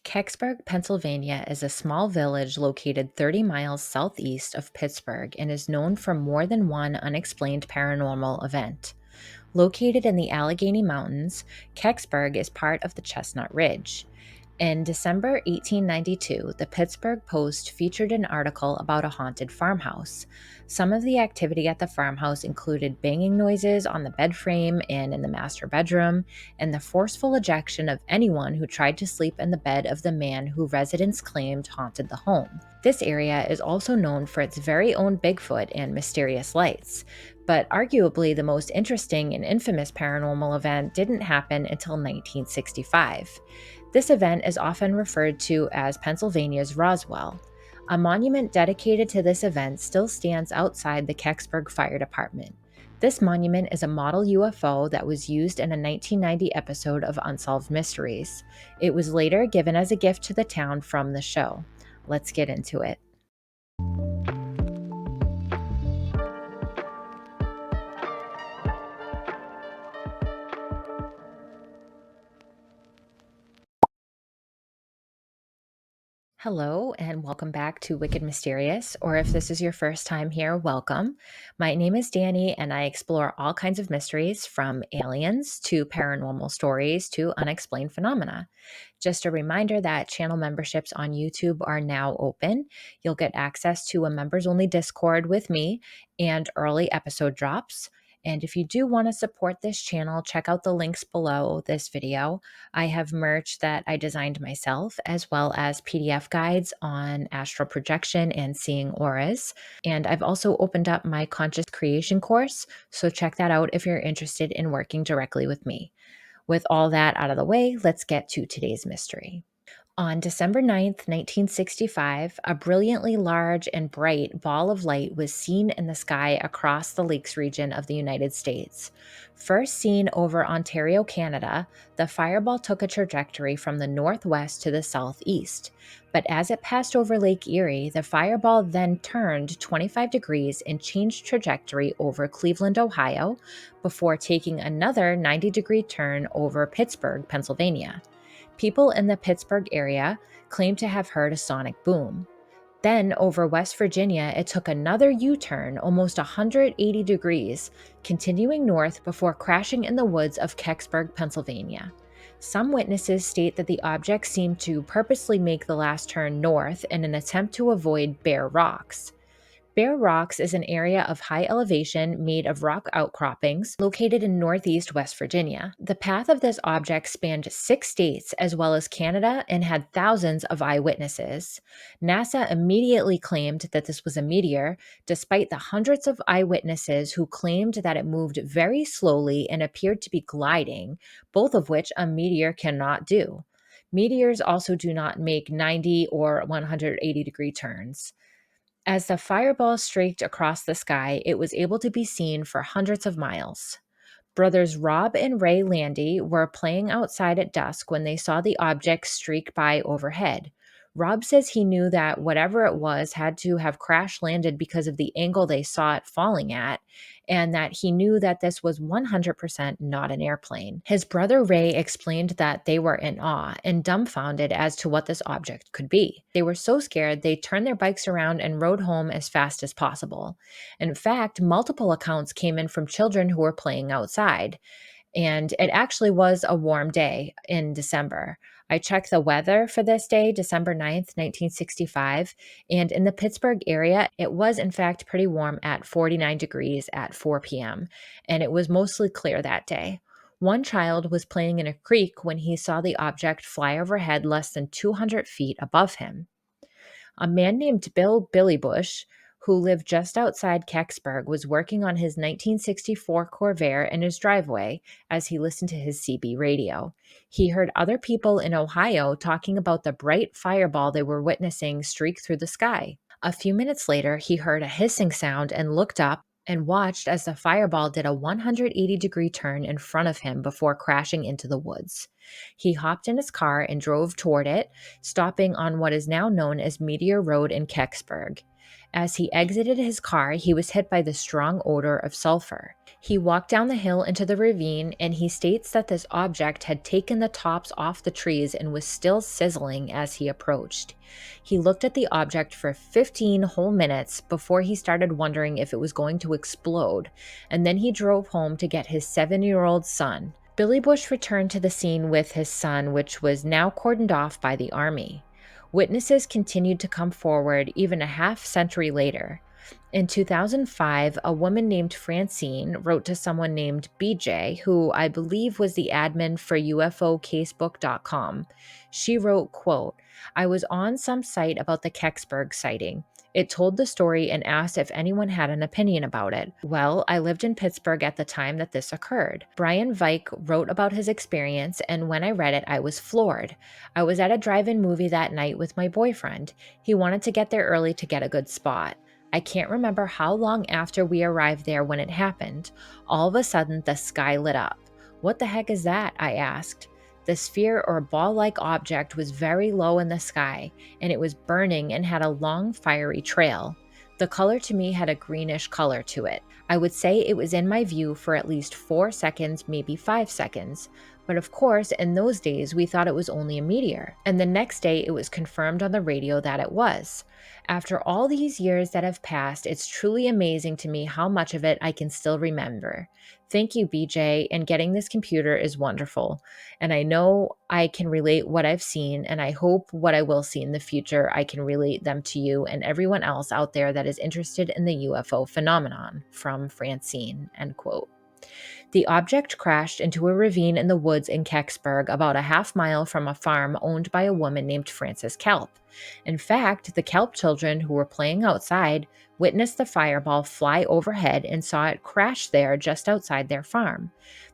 Kecksburg, Pennsylvania is a small village located 30 miles southeast of Pittsburgh and is known for more than one unexplained paranormal event. Located in the Allegheny Mountains, Kecksburg is part of the Chestnut Ridge. In December 1892, the Pittsburgh Post featured an article about a haunted farmhouse. Some of the activity at the farmhouse included banging noises on the bed frame and in the master bedroom, and the forceful ejection of anyone who tried to sleep in the bed of the man who residents claimed haunted the home. This area is also known for its very own Bigfoot and mysterious lights, but arguably the most interesting and infamous paranormal event didn't happen until 1965. This event is often referred to as Pennsylvania's Roswell. A monument dedicated to this event still stands outside the Kecksburg Fire Department. This monument is a model UFO that was used in a 1990 episode of Unsolved Mysteries. It was later given as a gift to the town from the show. Let's get into it. Hello, and welcome back to Wicked Mysterious, or if this is your first time here, welcome. My name is Danny, and I explore all kinds of mysteries from aliens to paranormal stories to unexplained phenomena. Just a reminder that channel memberships on YouTube are now open. You'll get access to a members only Discord with me and early episode drops. And if you do want to support this channel, check out the links below this video. I have merch that I designed myself, as well as PDF guides on astral projection and seeing auras. And I've also opened up my conscious creation course, so check that out if you're interested in working directly with me. With all that out of the way, let's get to today's mystery. On December 9th, 1965, a brilliantly large and bright ball of light was seen in the sky across the lakes region of the United States. First seen over Ontario, Canada, the fireball took a trajectory from the northwest to the southeast. But as it passed over Lake Erie, the fireball then turned 25 degrees and changed trajectory over Cleveland, Ohio, before taking another 90-degree turn over Pittsburgh, Pennsylvania. People in the Pittsburgh area claim to have heard a sonic boom. Then, over West Virginia, it took another U-turn, almost 180 degrees, continuing north before crashing in the woods of Kecksburg, Pennsylvania. Some witnesses state that the object seemed to purposely make the last turn north in an attempt to avoid bare rocks. Bare Rocks is an area of high elevation made of rock outcroppings located in northeast West Virginia. The path of this object spanned 6 states as well as Canada and had thousands of eyewitnesses. NASA immediately claimed that this was a meteor, despite the hundreds of eyewitnesses who claimed that it moved very slowly and appeared to be gliding, both of which a meteor cannot do. Meteors also do not make 90 or 180-degree turns. As the fireball streaked across the sky, it was able to be seen for hundreds of miles. Brothers Rob and Ray Landy were playing outside at dusk when they saw the object streak by overhead. Rob says he knew that whatever it was had to have crash landed because of the angle they saw it falling at, and that he knew that this was 100% not an airplane. His brother Ray explained that they were in awe and dumbfounded as to what this object could be. They were so scared they turned their bikes around and rode home as fast as possible. In fact, multiple accounts came in from children who were playing outside. And it actually was a warm day in December. I checked the weather for this day, December 9th, 1965, and in the Pittsburgh area, it was in fact pretty warm at 49 degrees at 4 p.m., and it was mostly clear that day. One child was playing in a creek when he saw the object fly overhead less than 200 feet above him. A man named Bill Billybush, who lived just outside Kecksburg, was working on his 1964 Corvair in his driveway as he listened to his CB radio. He heard other people in Ohio talking about the bright fireball they were witnessing streak through the sky. A few minutes later, he heard a hissing sound and looked up and watched as the fireball did a 180-degree turn in front of him before crashing into the woods. He hopped in his car and drove toward it, stopping on what is now known as Meteor Road in Kecksburg. As he exited his car, he was hit by the strong odor of sulfur. He walked down the hill into the ravine, and he states that this object had taken the tops off the trees and was still sizzling as he approached. He looked at the object for 15 whole minutes before he started wondering if it was going to explode, and then he drove home to get his 7-year-old son. Billy Bush returned to the scene with his son, which was now cordoned off by the Army. Witnesses continued to come forward even a half-century later. In 2005, a woman named Francine wrote to someone named BJ, who I believe was the admin for UFOcasebook.com. She wrote, quote, "I was on some site about the Kecksburg sighting. It told the story and asked if anyone had an opinion about it. Well, I lived in Pittsburgh at the time that this occurred. Brian Vike wrote about his experience, and when I read it, I was floored. I was at a drive-in movie that night with my boyfriend. He wanted to get there early to get a good spot. I can't remember how long after we arrived there when it happened. All of a sudden, the sky lit up. What the heck is that? I asked. The sphere or ball-like object was very low in the sky, and it was burning and had a long fiery trail. The color to me had a greenish color to it. I would say it was in my view for at least 4 seconds, maybe 5 seconds. But of course, in those days, we thought it was only a meteor. And the next day, it was confirmed on the radio that it was. After all these years that have passed, it's truly amazing to me how much of it I can still remember. Thank you, BJ, and getting this computer is wonderful. And I know I can relate what I've seen, and I hope what I will see in the future, I can relate them to you and everyone else out there that is interested in the UFO phenomenon." From Francine, end quote. The object crashed into a ravine in the woods in Kecksburg, about a half-mile from a farm owned by a woman named Frances Kelp. In fact, the Kelp children who were playing outside witnessed the fireball fly overhead and saw it crash there just outside their farm.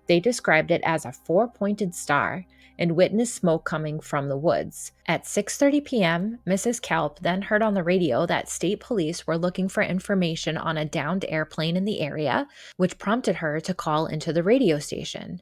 They described it as a 4-pointed star and witnessed smoke coming from the woods. At 6:30 p.m., Mrs. Kelp then heard on the radio that state police were looking for information on a downed airplane in the area, which prompted her to call into the radio station.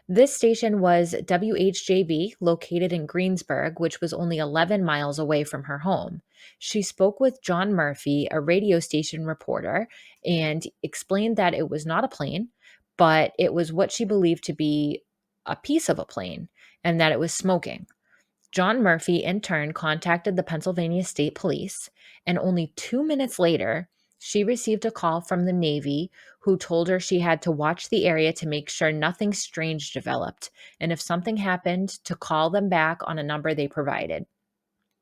This station was WHJB, located in Greensburg, which was only 11 miles away from her home. She spoke with John Murphy, a radio station reporter, and explained that it was not a plane, but it was what she believed to be a piece of a plane, and that it was smoking. John Murphy, in turn, contacted the Pennsylvania State Police, and only 2 minutes later, she received a call from the Navy, who told her she had to watch the area to make sure nothing strange developed, and if something happened, to call them back on a number they provided.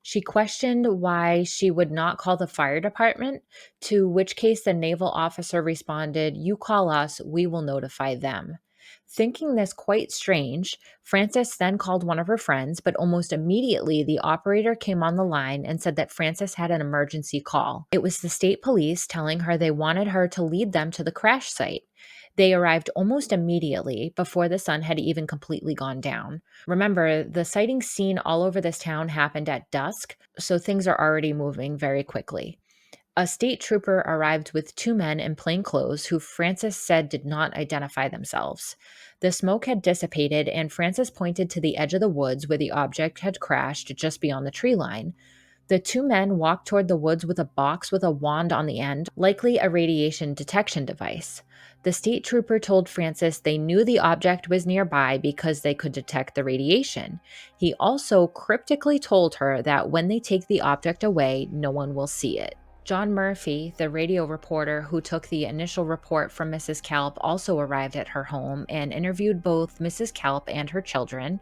She questioned why she would not call the fire department, to which case the naval officer responded, "You call us, we will notify them." Thinking this quite strange, Frances then called one of her friends, but almost immediately the operator came on the line and said that Frances had an emergency call. It was the state police telling her they wanted her to lead them to the crash site. They arrived almost immediately before the sun had even completely gone down. Remember, the sightings seen all over this town happened at dusk, so things are already moving very quickly. A state trooper arrived with 2 men in plain clothes who Frances said did not identify themselves. The smoke had dissipated, and Frances pointed to the edge of the woods where the object had crashed just beyond the tree line. The 2 men walked toward the woods with a box with a wand on the end, likely a radiation detection device. The state trooper told Frances they knew the object was nearby because they could detect the radiation. He also cryptically told her that when they take the object away, no one will see it. John Murphy, the radio reporter who took the initial report from Mrs. Kelp, also arrived at her home and interviewed both Mrs. Kelp and her children.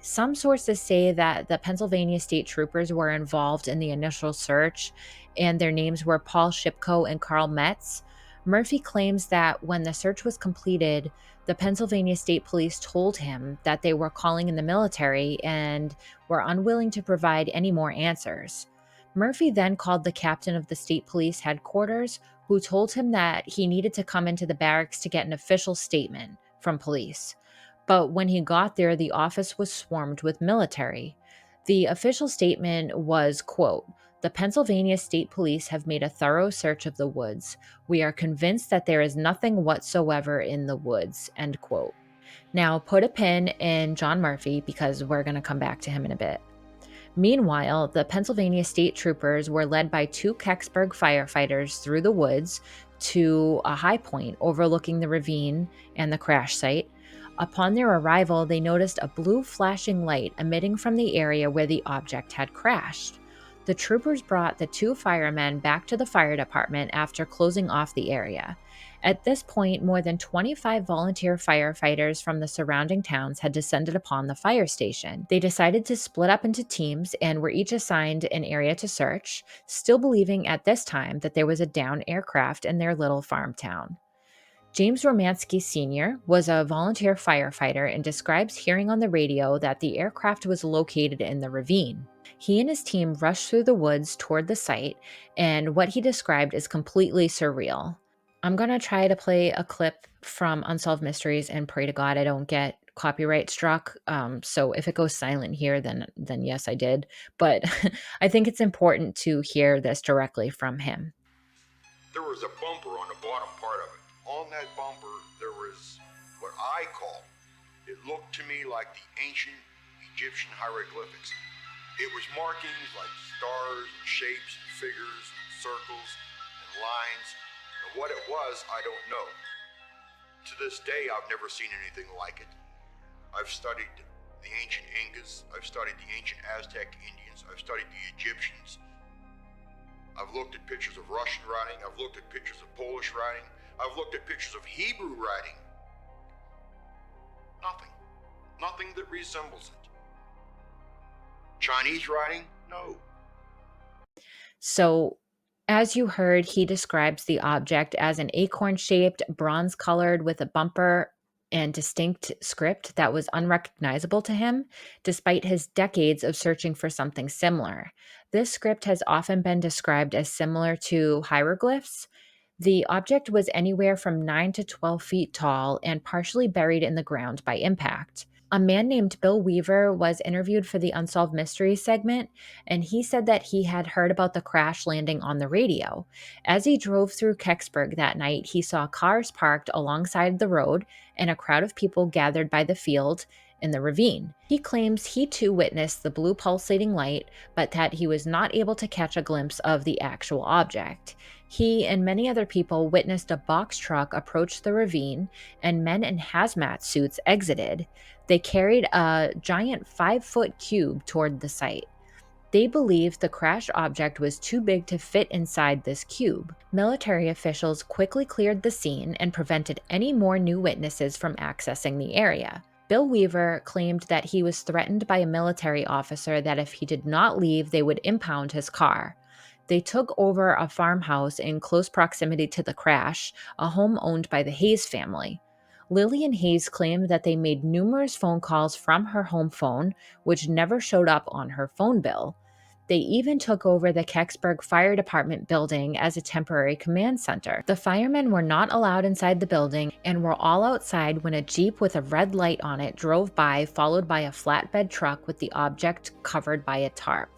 Some sources say that the Pennsylvania state troopers were involved in the initial search, and their names were Paul Shipko and Carl Metz. Murphy claims that when the search was completed, the Pennsylvania State Police told him that they were calling in the military and were unwilling to provide any more answers. Murphy then called the captain of the state police headquarters, who told him that he needed to come into the barracks to get an official statement from police. But when he got there, the office was swarmed with military. The official statement was, quote, "The Pennsylvania State Police have made a thorough search of the woods. We are convinced that there is nothing whatsoever in the woods," end quote. Now put a pin in John Murphy because we're going to come back to him in a bit. Meanwhile, the Pennsylvania state troopers were led by two Kecksburg firefighters through the woods to a high point overlooking the ravine and the crash site. Upon their arrival, they noticed a blue flashing light emitting from the area where the object had crashed. The troopers brought the two firemen back to the fire department after closing off the area. At this point, more than 25 volunteer firefighters from the surrounding towns had descended upon the fire station. They decided to split up into teams and were each assigned an area to search, still believing at this time that there was a downed aircraft in their little farm town. James Romansky Sr. was a volunteer firefighter and describes hearing on the radio that the aircraft was located in the ravine. He and his team rushed through the woods toward the site, and what he described is completely surreal. I'm going to try to play a clip from Unsolved Mysteries and pray to God I don't get copyright struck. So if it goes silent here, then yes, I did. But I think it's important to hear this directly from him. There was a bumper on the bottom part of it. On that bumper, there was what I call, it looked to me like the ancient Egyptian hieroglyphics. It was markings like stars and shapes and figures and circles and lines. And what it was, I don't know. To this day, I've never seen anything like it. I've studied the ancient Incas. I've studied the ancient Aztec Indians. I've studied the Egyptians. I've looked at pictures of Russian writing. I've looked at pictures of Polish writing. I've looked at pictures of Hebrew writing. Nothing. Nothing that resembles it. Chinese writing? No. So, as you heard, he describes the object as an acorn-shaped, bronze-colored with a bumper and distinct script that was unrecognizable to him, despite his decades of searching for something similar. This script has often been described as similar to hieroglyphs. The object was anywhere from 9 to 12 feet tall and partially buried in the ground by impact. A man named Bill Weaver was interviewed for the Unsolved Mysteries segment, and he said that he had heard about the crash landing on the radio. As he drove through Kecksburg that night, he saw cars parked alongside the road and a crowd of people gathered by the field in the ravine. He claims he too witnessed the blue pulsating light, but that he was not able to catch a glimpse of the actual object. He and many other people witnessed a box truck approach the ravine, and men in hazmat suits exited. They carried a giant 5-foot cube toward the site. They believed the crashed object was too big to fit inside this cube. Military officials quickly cleared the scene and prevented any more new witnesses from accessing the area. Bill Weaver claimed that he was threatened by a military officer that if he did not leave, they would impound his car. They took over a farmhouse in close proximity to the crash, a home owned by the Hayes family. Lillian Hayes claimed that they made numerous phone calls from her home phone, which never showed up on her phone bill. They even took over the Kecksburg Fire Department building as a temporary command center. The firemen were not allowed inside the building and were all outside when a Jeep with a red light on it drove by, followed by a flatbed truck with the object covered by a tarp.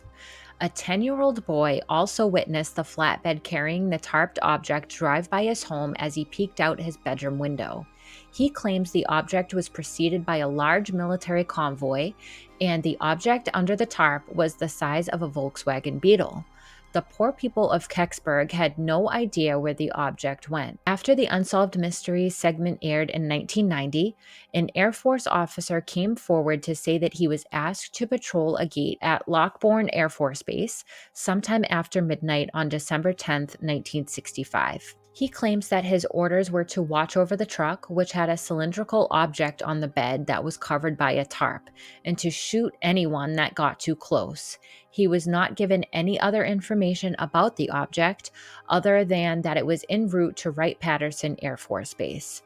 A 10-year-old boy also witnessed the flatbed carrying the tarped object drive by his home as he peeked out his bedroom window. He claims the object was preceded by a large military convoy, and the object under the tarp was the size of a Volkswagen Beetle. The poor people of Kecksburg had no idea where the object went. After the Unsolved Mysteries segment aired in 1990, an Air Force officer came forward to say that he was asked to patrol a gate at Lockbourne Air Force Base sometime after midnight on December 10, 1965. He claims that his orders were to watch over the truck, which had a cylindrical object on the bed that was covered by a tarp, and to shoot anyone that got too close. He was not given any other information about the object other than that it was en route to Wright-Patterson Air Force Base.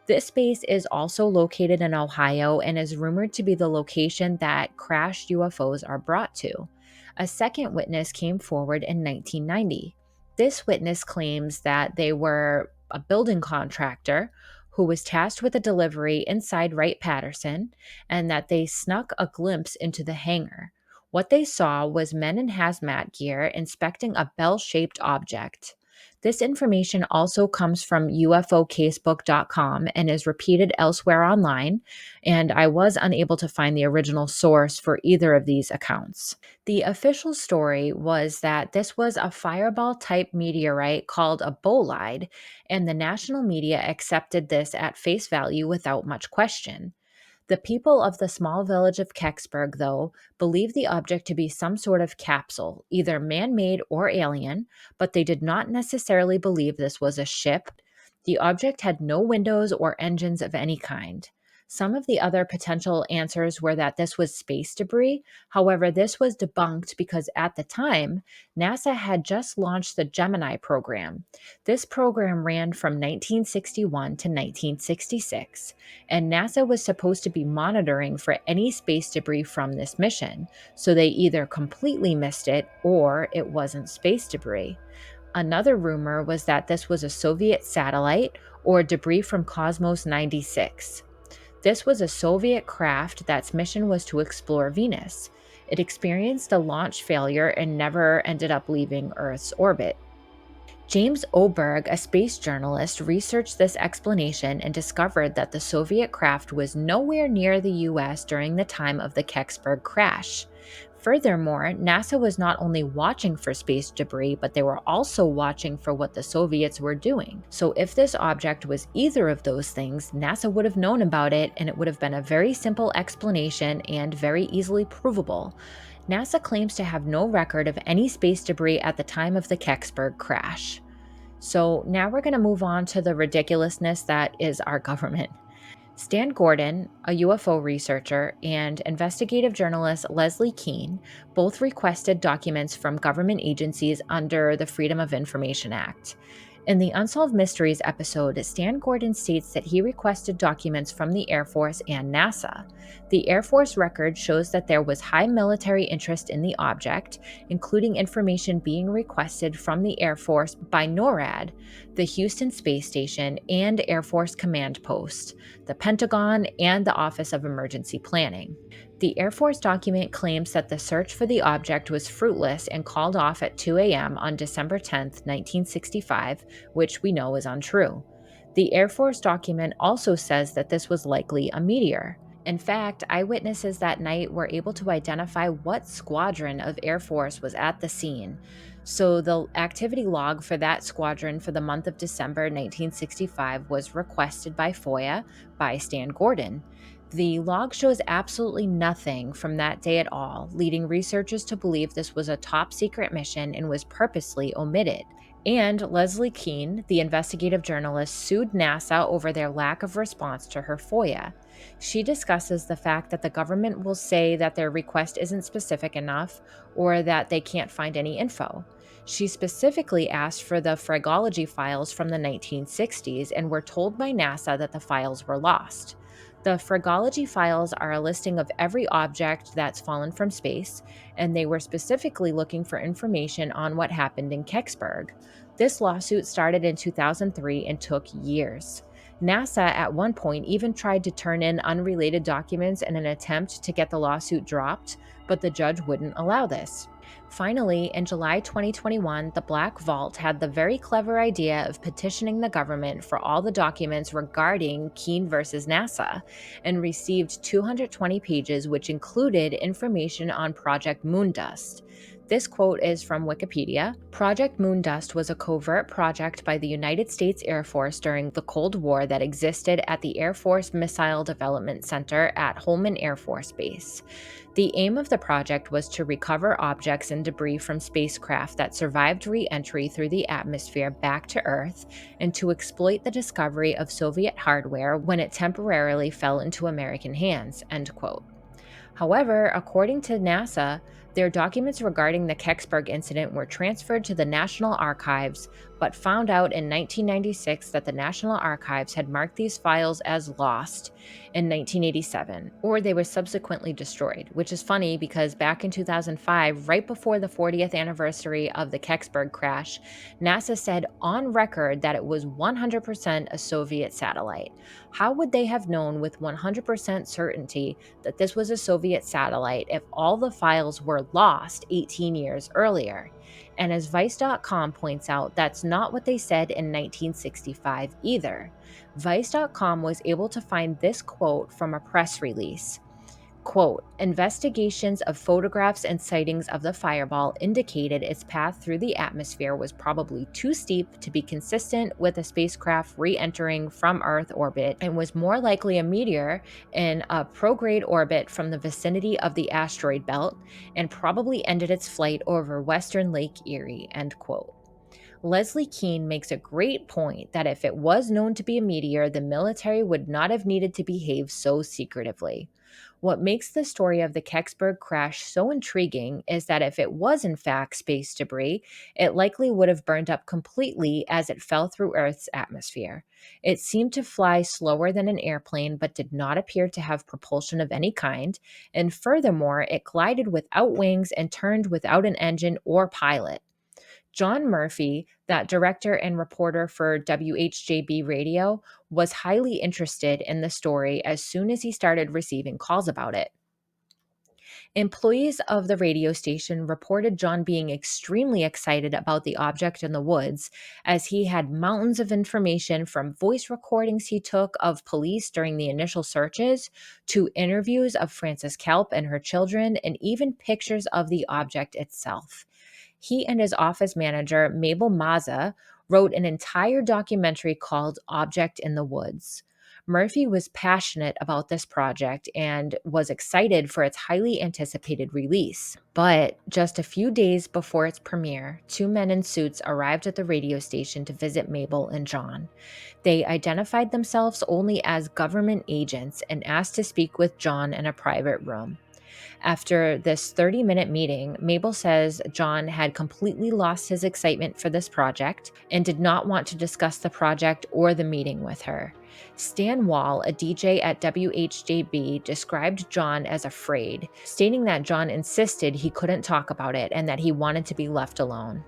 This base is also located in Ohio and is rumored to be the location that crashed UFOs are brought to. A second witness came forward in 1990. This witness claims that they were a building contractor who was tasked with a delivery inside Wright-Patterson and that they snuck a glimpse into the hangar. What they saw was men in hazmat gear inspecting a bell-shaped object. This information also comes from UFOcasebook.com and is repeated elsewhere online, and I was unable to find the original source for either of these accounts. The official story was that this was a fireball type meteorite called a bolide, and the national media accepted this at face value without much question. The people of the small village of Kecksburg, though, believed the object to be some sort of capsule, either man made or alien, but they did not necessarily believe this was a ship. The object had no windows or engines of any kind. Some of the other potential answers were that this was space debris. However, this was debunked because at the time, NASA had just launched the Gemini program. This program ran from 1961 to 1966, and NASA was supposed to be monitoring for any space debris from this mission, so they either completely missed it or it wasn't space debris. Another rumor was that this was a Soviet satellite or debris from Cosmos 96. This was a Soviet craft that's mission was to explore Venus. It experienced a launch failure and never ended up leaving Earth's orbit. James Oberg, a space journalist, researched this explanation and discovered that the Soviet craft was nowhere near the US during the time of the Kecksburg crash. Furthermore, NASA was not only watching for space debris, but they were also watching for what the Soviets were doing. So if this object was either of those things, NASA would have known about it, and it would have been a very simple explanation and very easily provable. NASA claims to have no record of any space debris at the time of the Kecksburg crash. So now we're going to move on to the ridiculousness that is our government. Stan Gordon, a UFO researcher, and investigative journalist Leslie Kean both requested documents from government agencies under the Freedom of Information Act. In the Unsolved Mysteries episode, Stan Gordon states that he requested documents from the Air Force and NASA. The Air Force record shows that there was high military interest in the object, including information being requested from the Air Force by NORAD, the Houston Space Station, and Air Force Command Post, the Pentagon, and the Office of Emergency Planning. The Air Force document claims that the search for the object was fruitless and called off at 2 a.m. on December 10, 1965, which we know is untrue. The Air Force document also says that this was likely a meteor. In fact, eyewitnesses that night were able to identify what squadron of Air Force was at the scene. So the activity log for that squadron for the month of December 1965 was requested by FOIA by Stan Gordon. The log shows absolutely nothing from that day at all, leading researchers to believe this was a top secret mission and was purposely omitted. And Leslie Kean, the investigative journalist, sued NASA over their lack of response to her FOIA. She discusses the fact that the government will say that their request isn't specific enough or that they can't find any info. She specifically asked for the fragology files from the 1960s and were told by NASA that the files were lost. The fragology files are a listing of every object that's fallen from space, and they were specifically looking for information on what happened in Kecksburg. This lawsuit started in 2003 and took years. NASA at one point even tried to turn in unrelated documents in an attempt to get the lawsuit dropped, but the judge wouldn't allow this. Finally, in July 2021, the Black Vault had the very clever idea of petitioning the government for all the documents regarding Kean versus NASA and received 220 pages, which included information on Project Moondust. This quote is from Wikipedia. Project Moondust was a covert project by the United States Air Force during the Cold War that existed at the Air Force Missile Development Center at Holman Air Force Base. The aim of the project was to recover objects and debris from spacecraft that survived re-entry through the atmosphere back to Earth and to exploit the discovery of Soviet hardware when it temporarily fell into American hands, end quote. However, according to NASA, their documents regarding the Kecksburg incident were transferred to the National Archives, but found out in 1996 that the National Archives had marked these files as lost in 1987, or they were subsequently destroyed, which is funny because back in 2005, right before the 40th anniversary of the Kecksburg crash, NASA said on record that it was 100% a Soviet satellite. How would they have known with 100% certainty that this was a Soviet satellite if all the files were lost 18 years earlier. And as Vice.com points out, that's not what they said in 1965 either. Vice.com was able to find this quote from a press release. Quote, investigations of photographs and sightings of the fireball indicated its path through the atmosphere was probably too steep to be consistent with a spacecraft re-entering from Earth orbit and was more likely a meteor in a prograde orbit from the vicinity of the asteroid belt and probably ended its flight over western Lake Erie, end quote. Leslie Keene makes a great point that if it was known to be a meteor, the military would not have needed to behave so secretively. What makes the story of the Kecksburg crash so intriguing is that if it was in fact space debris, it likely would have burned up completely as it fell through Earth's atmosphere. It seemed to fly slower than an airplane but did not appear to have propulsion of any kind, and furthermore, it glided without wings and turned without an engine or pilot. John Murphy, that director and reporter for WHJB Radio, was highly interested in the story as soon as he started receiving calls about it. Employees of the radio station reported John being extremely excited about the object in the woods, as he had mountains of information from voice recordings he took of police during the initial searches to interviews of Frances Kelp and her children, and even pictures of the object itself. He and his office manager, Mabel Mazza, wrote an entire documentary called Object in the Woods. Murphy was passionate about this project and was excited for its highly anticipated release. But just a few days before its premiere, two men in suits arrived at the radio station to visit Mabel and John. They identified themselves only as government agents and asked to speak with John in a private room. After this 30-minute meeting, Mabel says John had completely lost his excitement for this project and did not want to discuss the project or the meeting with her. Stan Wall, a DJ at WHJB, described John as afraid, stating that John insisted he couldn't talk about it and that he wanted to be left alone.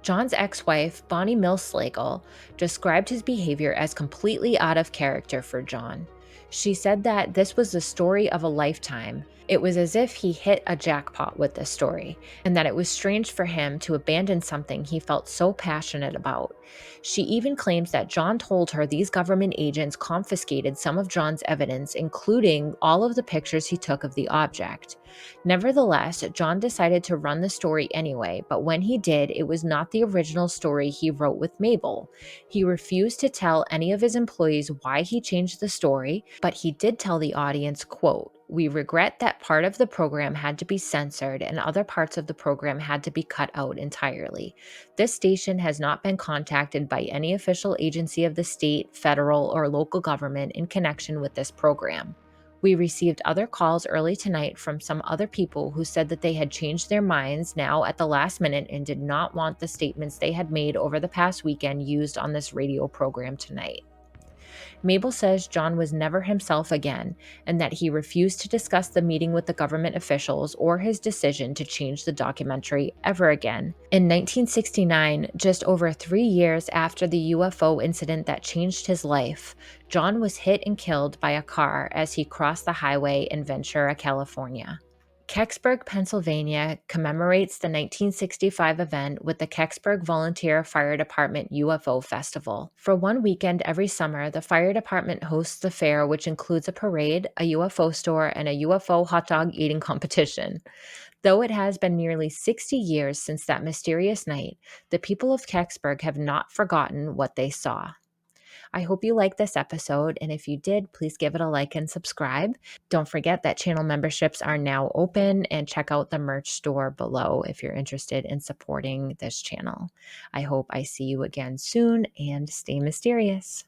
John's ex-wife, Bonnie Millslagle, described his behavior as completely out of character for John. She said that this was the story of a lifetime. It was as if he hit a jackpot with this story, and that it was strange for him to abandon something he felt so passionate about. She even claims that John told her these government agents confiscated some of John's evidence, including all of the pictures he took of the object. Nevertheless, John decided to run the story anyway, but when he did, it was not the original story he wrote with Mabel. He refused to tell any of his employees why he changed the story, but he did tell the audience, quote, "We regret that part of the program had to be censored and other parts of the program had to be cut out entirely. This station has not been contacted by any official agency of the state, federal, or local government in connection with this program. We received other calls early tonight from some other people who said that they had changed their minds now at the last minute and did not want the statements they had made over the past weekend used on this radio program tonight." Mabel says John was never himself again, and that he refused to discuss the meeting with the government officials or his decision to change the documentary ever again. In 1969, just over 3 years after the UFO incident that changed his life, John was hit and killed by a car as he crossed the highway in Ventura, California. Kecksburg, Pennsylvania commemorates the 1965 event with the Kecksburg Volunteer Fire Department UFO Festival. For one weekend every summer, the fire department hosts the fair, which includes a parade, a UFO store, and a UFO hot dog eating competition. Though it has been nearly 60 years since that mysterious night, the people of Kecksburg have not forgotten what they saw. I hope you liked this episode, and if you did, please give it a like and subscribe. Don't forget that channel memberships are now open, and check out the merch store below if you're interested in supporting this channel. I hope I see you again soon, and stay mysterious.